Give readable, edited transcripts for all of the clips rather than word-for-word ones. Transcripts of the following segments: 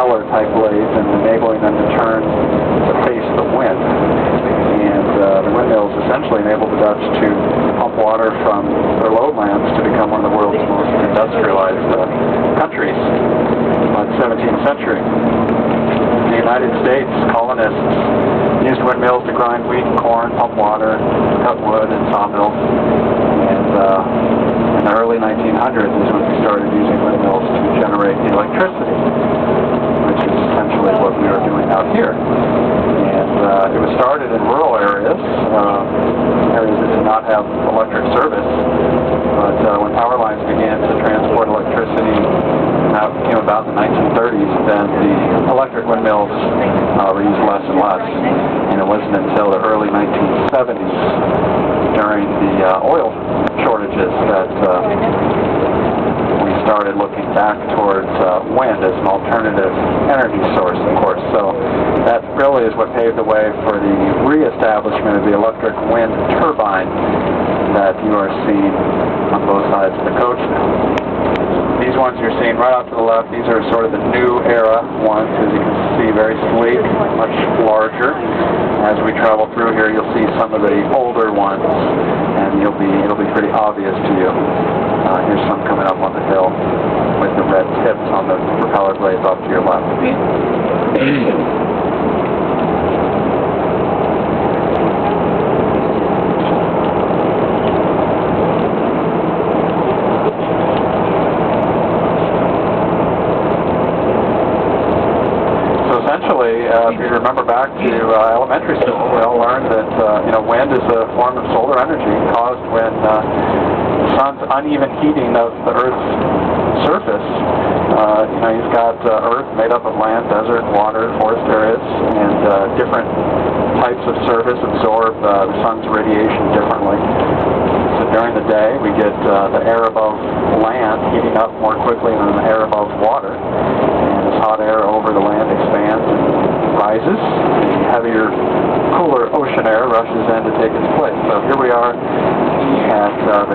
propeller type blades and enabling them to turn to face the wind. And the windmills essentially enabled the Dutch to pump water from their lowlands to become one of the world's most industrialized countries by the 17th century. In the United States, colonists used windmills to grind wheat and corn, pump water, cut wood, and sawmills. And in the early 1900s is when we started using windmills to generate electricity, which is essentially what we are doing out here. And it was started in rural areas, areas that did not have electric service. But when power lines began to transport electricity, that came about in the 1930s, then the electric windmills were used less and less. And it wasn't until the early 1970s, during the oil shortages, that we started looking back towards wind as an alternative energy source, of course. So that really is what paved the way for the reestablishment of the electric wind turbine that you are seeing on both sides of the coach now. These ones you're seeing right off to the left, these are sort of the new era ones, as you can see, very sleek, much larger. As we travel through here, you'll see some of the older ones, and it'll be pretty obvious to you. Here's some coming up on the hill with the red tips on the propeller blades off to your left. If you remember back to elementary school, we all learned that wind is a form of solar energy caused when the sun's uneven heating of the Earth's surface. You've got Earth made up of land, desert, water, forest areas, and different types of surface absorb the sun's radiation differently. So during the day, we get the air above land heating up more quickly than the air above water. And this hot air over the land expands and rises. Heavier, cooler ocean air rushes in to take its place. So here we are at the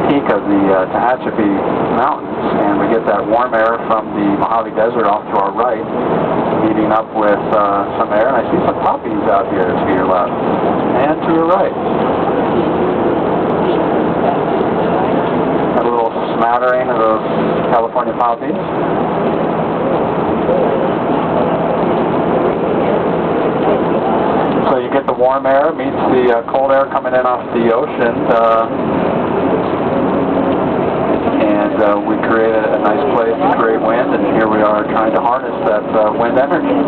peak of the Tehachapi Mountains, and we get that warm air from the Mojave Desert off to our right, meeting up with some air, and I see some poppies out here to your left and to your right. Got a little smattering of those California poppies. So you get the warm air meets the cold air coming in off the ocean, and we create a nice place to create wind, and here we are trying to harness that wind energy.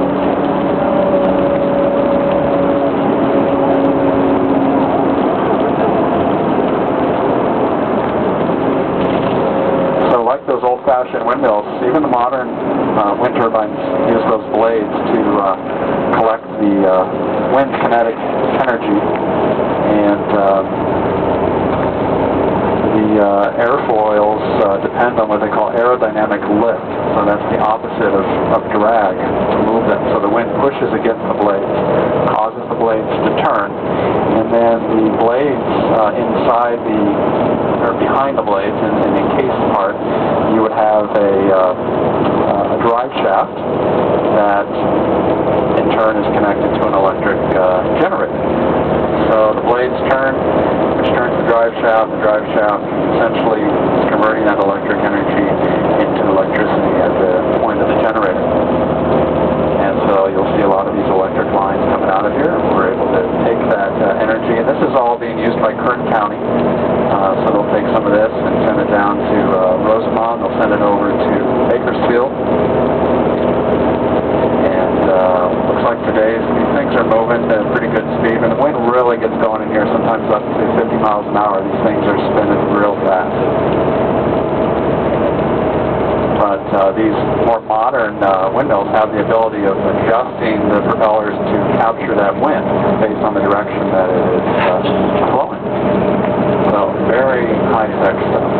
So like those old-fashioned windmills, even the modern wind turbines use those blades to collect the wind kinetic energy, and the airfoils depend on what they call aerodynamic lift. So that's the opposite of drag, to move them. So the wind pushes against the blades, causes the blades to turn, and then the blades inside or behind the blades, in the encased part, you would have a drive shaft that in turn is connected to an electric generator. So the blades turn, which turns the drive shaft. The drive shaft essentially is converting that electric energy into electricity at the point of the generator. And so you'll see a lot of these electric lines coming out of here. We're able to take that energy, and this is all being used by Kern County. So they'll take some of this and send it down to Rosamond. They'll send it over to Bakersfield. Looks like today these things are moving at a pretty good speed, and the wind really gets going in here, sometimes up to 50 miles an hour. These things are spinning real fast. But these more modern windmills have the ability of adjusting the propellers to capture that wind based on the direction that it is flowing. So very high-tech stuff.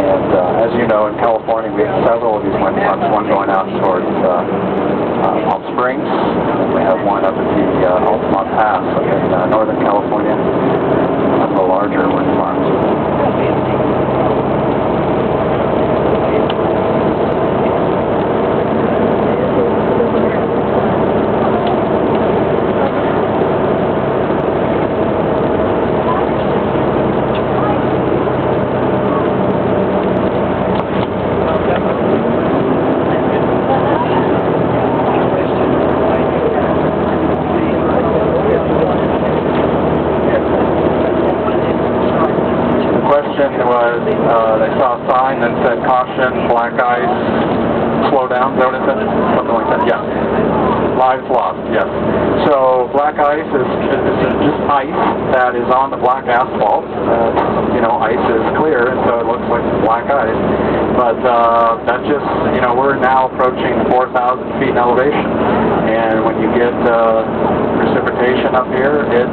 And as you know, in California we have several of these wind farms, one going out towards Palm Springs. We have one up at the Altamont Pass up in Northern California, one of the larger wind farms. then black ice slow down, is that what it said? Something like that, yeah. Lives lost, yes. So black ice is just ice that is on the black asphalt. You know, ice is clear, and so it looks like black ice. But that's just, you know, we're now approaching 4,000 feet in elevation. And when you get precipitation up here, it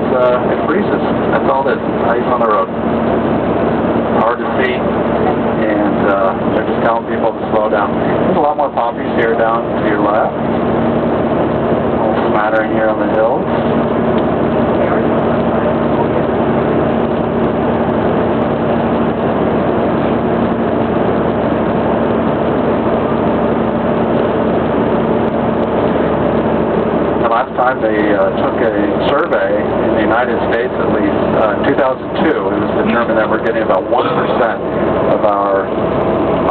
freezes. That's all it is, ice on the road. Hard to see, and they're just telling people to slow down. There's a lot more poppies here down to your left. A little smattering here on the hills. Last time they took a survey in the United States, at least in 2002, it was determined that we're getting about 1% of our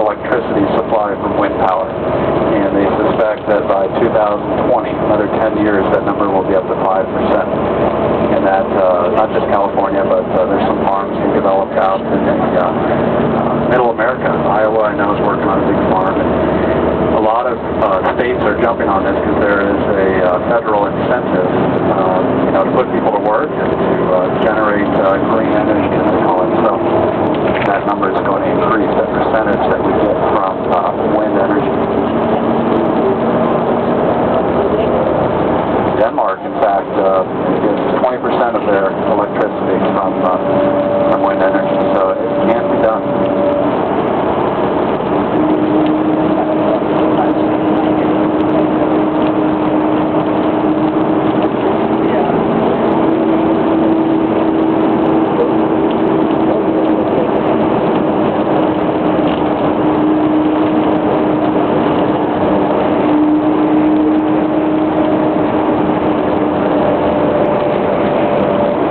electricity supply from wind power. And they suspect that by 2020, another 10 years, that number will be up to 5%. And that, not just California, but there's some farms being developed out in middle America. Iowa, I know, is working on a big farm. And a lot of states are jumping on this because there is a federal incentive, you know, to put people to work and to generate green energy, as they call it. So that number is going to increase, that percentage that we get from